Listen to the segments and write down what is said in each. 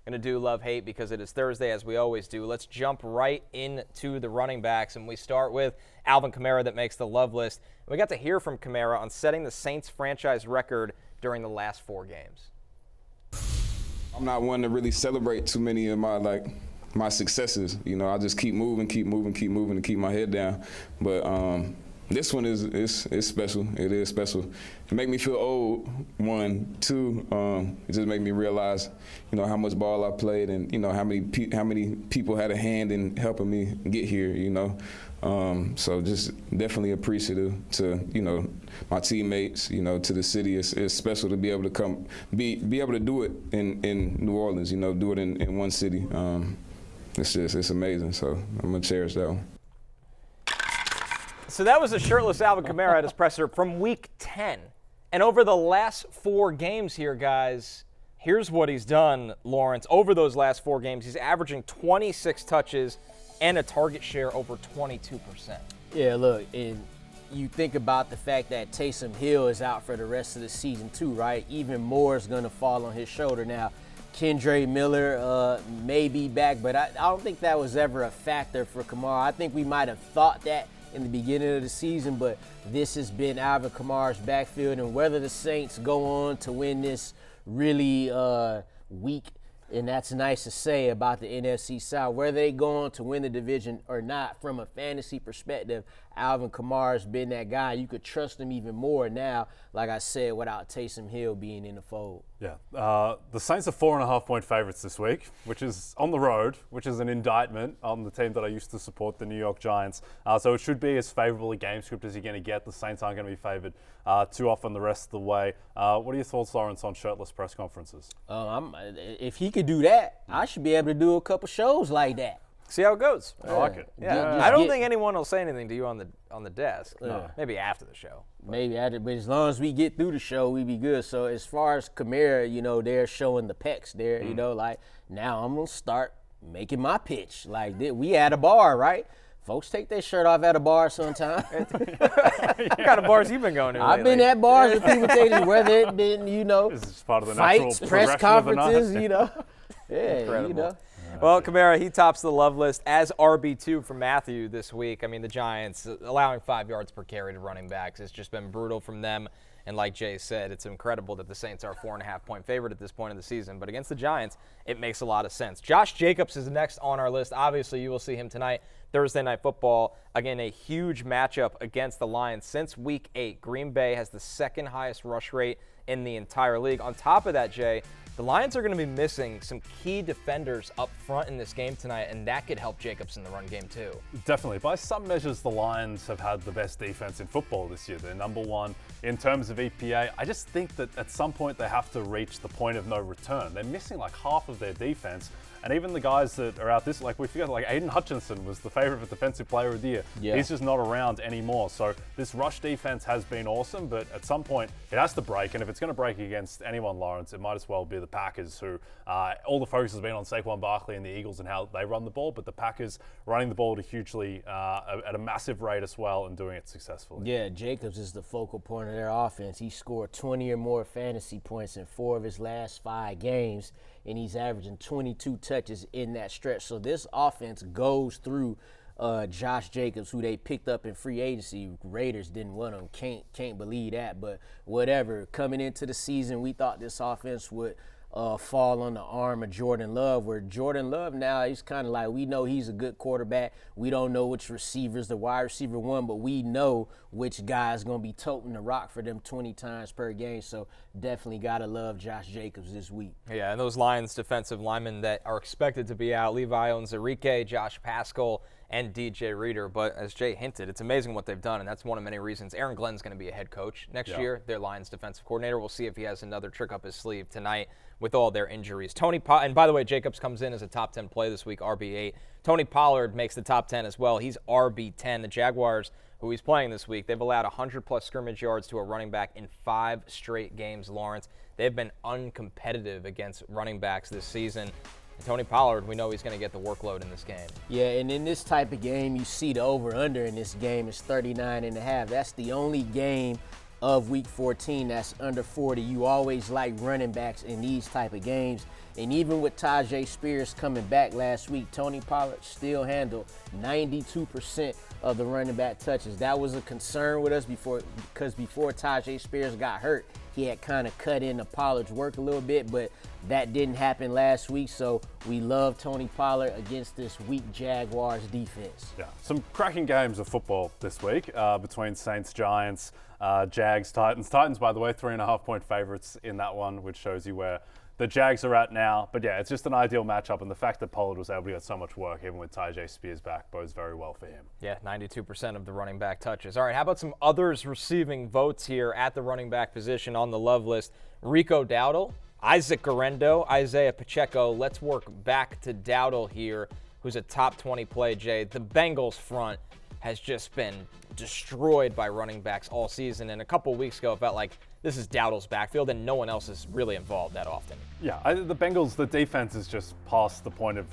Going to do love-hate because it is Thursday, as we always do. Let's jump right into the running backs, and we start with Alvin Kamara that makes the love list. We got to hear from Kamara on setting the Saints franchise record during the last 4 games. I'm not one to really celebrate too many of my successes. You know, I just keep moving, and keep my head down. But this one is special. It is special. It make me feel old, 1, 2. It just make me realize, you know, how much ball I played, and you know how many people had a hand in helping me get here. You know, so just definitely appreciative to, you know, my teammates. You know, to the city. It's special to be able to come, be able to do it in New Orleans. You know, do it in one city. It's amazing. So I'm gonna cherish that one. So that was a shirtless Alvin Kamara at his presser from Week 10. And over the last 4 games here, guys, here's what he's done, Lawrence. Over those last 4 games, he's averaging 26 touches and a target share over 22%. Yeah, look, and you think about the fact that Taysom Hill is out for the rest of the season too, right? Even more is going to fall on his shoulder now. Kendre Miller may be back, but I don't think that was ever a factor for Kamara. I think we might have thought that in the beginning of the season, but this has been Alvin Kamara's backfield, and whether the Saints go on to win this really week, and that's nice to say about the NFC South, whether they go on to win the division or not, from a fantasy perspective, Alvin Kamara's been that guy. You could trust him even more now, like I said, without Taysom Hill being in the fold. Yeah, the Saints are 4.5-point favorites this week, which is on the road, which is an indictment on the team that I used to support, the New York Giants. So it should be as favorable a game script as you're going to get. The Saints aren't going to be favored too often the rest of the way. What are your thoughts, Lawrence, on shirtless press conferences? If he could do that, I should be able to do a couple shows like that. See how it goes. I like it. Yeah, I don't think anyone will say anything to you on the desk. No. Maybe after the show. Maybe after, but as long as we get through the show, we be good. So as far as Kamara, you know, they're showing the pecs there. You know, like now I'm gonna start making my pitch. Like we at a bar, right? Folks take their shirt off at a bar sometime. What kind of bars you been going to? I've been at bars with people taking, whether it been, you know, This is part of the fights, natural press progression of the conferences, night. you know. Yeah, Incredible. you know. Well, Kamara, he tops the love list as RB2 for Matthew this week. I mean, the Giants allowing 5 yards per carry to running backs. It's just been brutal from them. And like Jay said, it's incredible that the Saints are a 4.5-point favorite at this point in the season. But against the Giants, it makes a lot of sense. Josh Jacobs is next on our list. Obviously, you will see him tonight, Thursday Night Football. Again, a huge matchup against the Lions. Since Week 8, Green Bay has the 2nd highest rush rate in the entire league. On top of that, Jay, the Lions are going to be missing some key defenders up front in this game tonight, and that could help Jacobs in the run game too. Definitely. By some measures, the Lions have had the best defense in football this year. They're number 1 in terms of EPA. I just think that at some point they have to reach the point of no return. They're missing like half of their defense. And even the guys that are out this, like we forget, like Aiden Hutchinson was the favorite for Defensive Player of the Year. Yeah. He's just not around anymore. So this rush defense has been awesome, but at some point it has to break. And if it's going to break against anyone, Lawrence, it might as well be the Packers, who all the focus has been on Saquon Barkley and the Eagles and how they run the ball, but the Packers running the ball at a massive rate as well and doing it successfully. Yeah, Jacobs is the focal point of their offense. He scored 20 or more fantasy points in 4 of his last 5 games, and he's averaging 22 touches in that stretch. So this offense goes through Josh Jacobs, who they picked up in free agency. Raiders didn't want him. Can't believe that, but whatever. Coming into the season, we thought this offense would fall on the arm of Jordan Love, where Jordan Love now, he's kind of like, we know he's a good quarterback. We don't know which receiver's the wide receiver one, but we know which guy's going to be toting the rock for them 20 times per game. So definitely got to love Josh Jacobs this week. Yeah, and those Lions defensive linemen that are expected to be out, Levi Onwuzurike, Josh Paschal, and DJ Reader. But as Jay hinted, it's amazing what they've done, and that's one of many reasons Aaron Glenn's going to be a head coach next year, their Lions defensive coordinator. We'll see if he has another trick up his sleeve tonight with all their injuries. And by the way, Jacobs comes in as a top 10 play this week, RB8. Tony Pollard makes the top 10 as well. He's RB10. The Jaguars, who he's playing this week, they've allowed 100-plus scrimmage yards to a running back in 5 straight games, Lawrence. They've been uncompetitive against running backs this season. And Tony Pollard, we know he's going to get the workload in this game. Yeah, and in this type of game, you see the over-under in this game is 39.5. That's the only game of Week 14 that's under 40. You always like running backs in these type of games. And even with Tajay Spears coming back last week, Tony Pollard still handled 92% of the running back touches. That was a concern with us because before Tajay Spears got hurt, he had kind of cut into Pollard's work a little bit, but that didn't happen last week. So we love Tony Pollard against this weak Jaguars defense. Yeah, some cracking games of football this week between Saints, Giants, Jags, Titans. Titans, by the way, 3.5-point favorites in that one, which shows you where the Jags are at now. But yeah, it's just an ideal matchup, and the fact that Pollard was able to get so much work, even with Tajay Spears back, bodes very well for him. Yeah, 92% of the running back touches. All right, how about some others receiving votes here at the running back position on the love list? Rico Dowdle, Isaac Guerendo, Isaiah Pacheco. Let's work back to Dowdle here, who's a top 20 play, Jay. The Bengals front has just been destroyed by running backs all season, and a couple weeks ago it felt like this is Dowdle's backfield and no one else is really involved that often. Yeah, the Bengals, the defense is just past the point of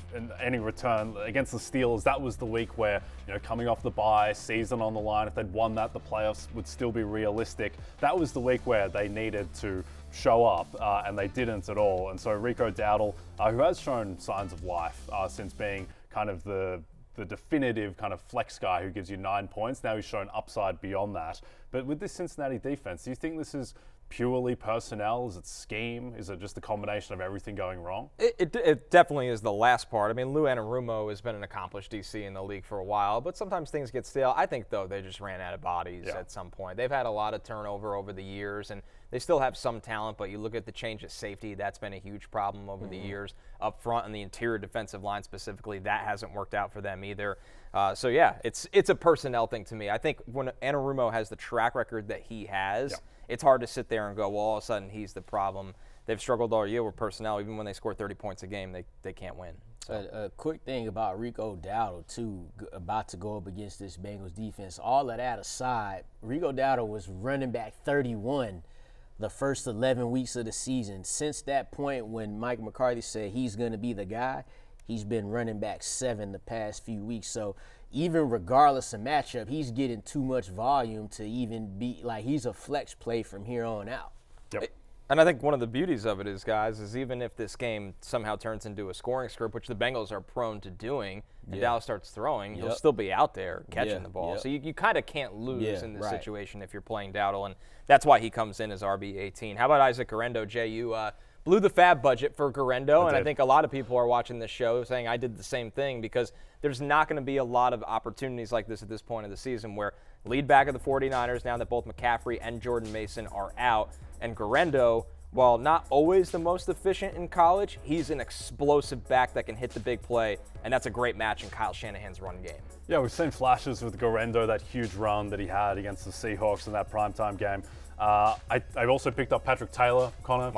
any return. Against the Steelers, that was the week where, coming off the bye, season on the line, if they'd won that, the playoffs would still be realistic. That was the week where they needed to show up, and they didn't at all. And so Rico Dowdle, who has shown signs of life since being kind of the definitive kind of flex guy who gives you 9 points. Now he's shown upside beyond that. But with this Cincinnati defense, do you think this is purely personnel? Is it scheme? Is it just a combination of everything going wrong? It definitely is the last part. I mean, Lou Anarumo has been an accomplished DC in the league for a while, but sometimes things get stale. I think, though, they just ran out of bodies at some point. They've had a lot of turnover over the years, and they still have some talent, but you look at the change at safety, that's been a huge problem over the years. Up front and the interior defensive line specifically, that hasn't worked out for them either. So, yeah, it's a personnel thing to me. I think when Anarumo has the track record that he has, it's hard to sit there and go, well, all of a sudden he's the problem. They've struggled all year with personnel. Even when they score 30 points a game, they can't win. So. A quick thing about Rico Dowdle, too, about to go up against this Bengals defense. All of that aside, Rico Dowdle was running back 31 the first 11 weeks of the season. Since that point when Mike McCarthy said he's going to be the guy, he's been running back 7 the past few weeks. So even regardless of matchup, he's getting too much volume to even be like he's a flex play from here on out. Yep. And I think one of the beauties of it is, guys, is even if this game somehow turns into a scoring script, which the Bengals are prone to doing, and Dallas starts throwing, he'll still be out there catching the ball. So you kind of can't lose in this situation if you're playing Dowdle, and that's why he comes in as RB18. How about Isaac Guerendo, Jay? You blew the fab budget for Guerendo, and I think a lot of people are watching this show saying I did the same thing because there's not going to be a lot of opportunities like this at this point of the season where lead back of the 49ers now that both McCaffrey and Jordan Mason are out, and Guerendo, while not always the most efficient in college, he's an explosive back that can hit the big play, and that's a great match in Kyle Shanahan's run game. Yeah, we've seen flashes with Guerendo, that huge run that he had against the Seahawks in that primetime game. I also picked up Patrick Taylor, Connor,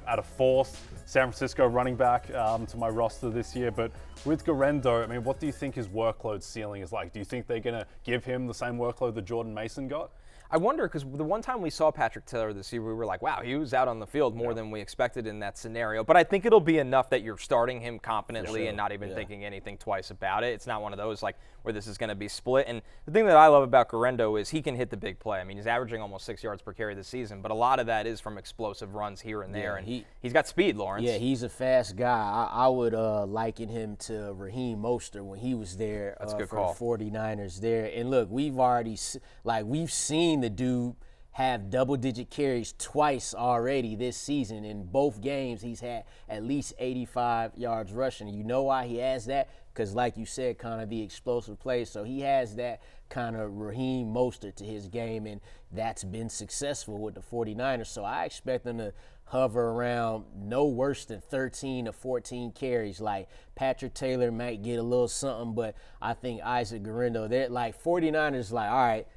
out of fourth San Francisco running back to my roster this year. But with Guerendo, I mean, what do you think his workload ceiling is like? Do you think they're going to give him the same workload that Jordan Mason got? I wonder, because the one time we saw Patrick Taylor this year, we were like, wow, he was out on the field more than we expected in that scenario. But I think it'll be enough that you're starting him confidently and not even thinking anything twice about it. It's not one of those like where this is going to be split. And the thing that I love about Guerendo is he can hit the big play. I mean, he's averaging almost 6 yards per carry this season, but a lot of that is from explosive runs here and there. And he's got speed, Lawrence. Yeah, he's a fast guy. I would liken him to Raheem Mostert when he was there for the 49ers there. And look, we've seen the dude have double-digit carries twice already this season. In both games, he's had at least 85 yards rushing. You know why he has that? Because, like you said, kind of the explosive plays. So he has that kind of Raheem Mostert to his game, and that's been successful with the 49ers. So I expect them to hover around no worse than 13 to 14 carries. Like Patrick Taylor might get a little something, but I think Isaac Guerendo, they're like 49ers like, all right,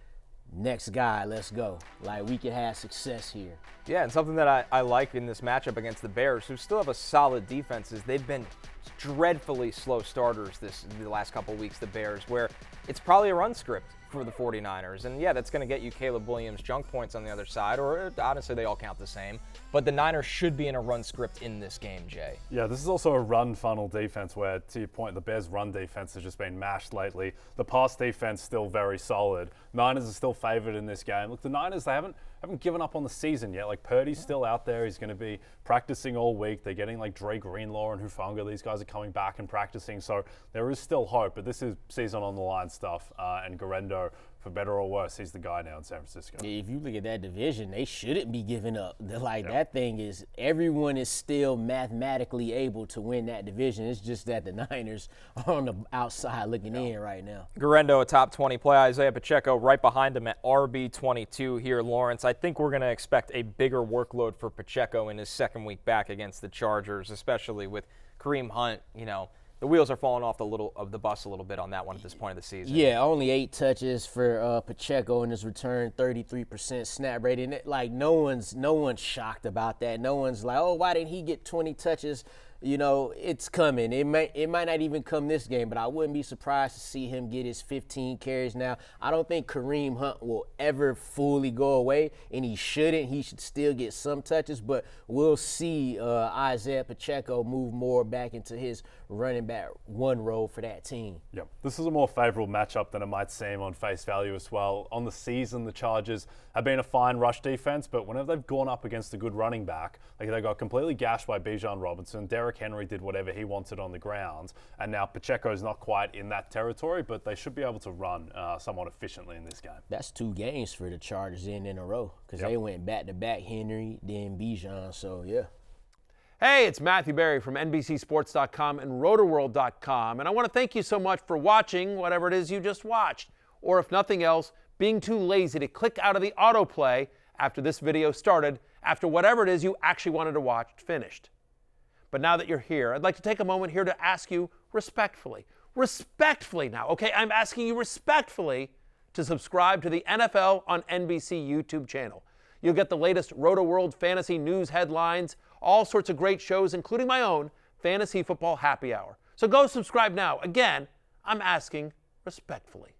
next guy, let's go. Like, we can have success here. Yeah, and something that I like in this matchup against the Bears, who still have a solid defense, is they've been dreadfully slow starters the last couple weeks, the Bears, where it's probably a run script for the 49ers. And, yeah, that's going to get you Caleb Williams junk points on the other side, or honestly, they all count the same. But the Niners should be in a run script in this game, Jay. Yeah, this is also a run funnel defense where, to your point, the Bears' run defense has just been mashed lately. The pass defense still very solid. Niners are still favored in this game. Look, the Niners, they haven't haven't given up on the season yet. Like, Purdy's still out there. He's going to be practicing all week. They're getting like Dre Greenlaw and Hufanga. These guys are coming back and practicing. So there is still hope, but this is season on the line stuff. And Guerendo, for better or worse, he's the guy now in San Francisco. If you look at that division, they shouldn't be giving up. That thing is, everyone is still mathematically able to win that division. It's just that the Niners are on the outside looking in right now. Guerendo, a top 20 play. Isaiah Pacheco right behind him at RB22 here, Lawrence. I think we're going to expect a bigger workload for Pacheco in his second week back against the Chargers, especially with Kareem Hunt. The wheels are falling off the bus a little bit on that one at this point of the season. Yeah, only 8 touches for Pacheco in his return, 33% snap rate. And no one's shocked about that. No one's like, oh, why didn't he get 20 touches? It's coming. It might not even come this game, but I wouldn't be surprised to see him get his 15 carries now. I don't think Kareem Hunt will ever fully go away, and he shouldn't. He should still get some touches, but we'll see Isaiah Pacheco move more back into his running back one role for that team. Yep. This is a more favorable matchup than it might seem on face value as well. On the season, the Chargers have been a fine rush defense, but whenever they've gone up against a good running back, like they got completely gashed by Bijan Robinson. Derrick Henry did whatever he wanted on the ground, and now Pacheco's not quite in that territory, but they should be able to run somewhat efficiently in this game. That's 2 games for the Chargers in a row because they went back-to-back, Henry, then Bijan, so yeah. Hey, it's Matthew Berry from NBCSports.com and RotorWorld.com, and I want to thank you so much for watching whatever it is you just watched, or if nothing else, being too lazy to click out of the autoplay after this video started, after whatever it is you actually wanted to watch finished. But now that you're here, I'd like to take a moment here to ask you respectfully now, okay? I'm asking you respectfully to subscribe to the NFL on NBC YouTube channel. You'll get the latest Roto-World fantasy news headlines, all sorts of great shows, including my own Fantasy Football Happy Hour. So go subscribe now. Again, I'm asking respectfully.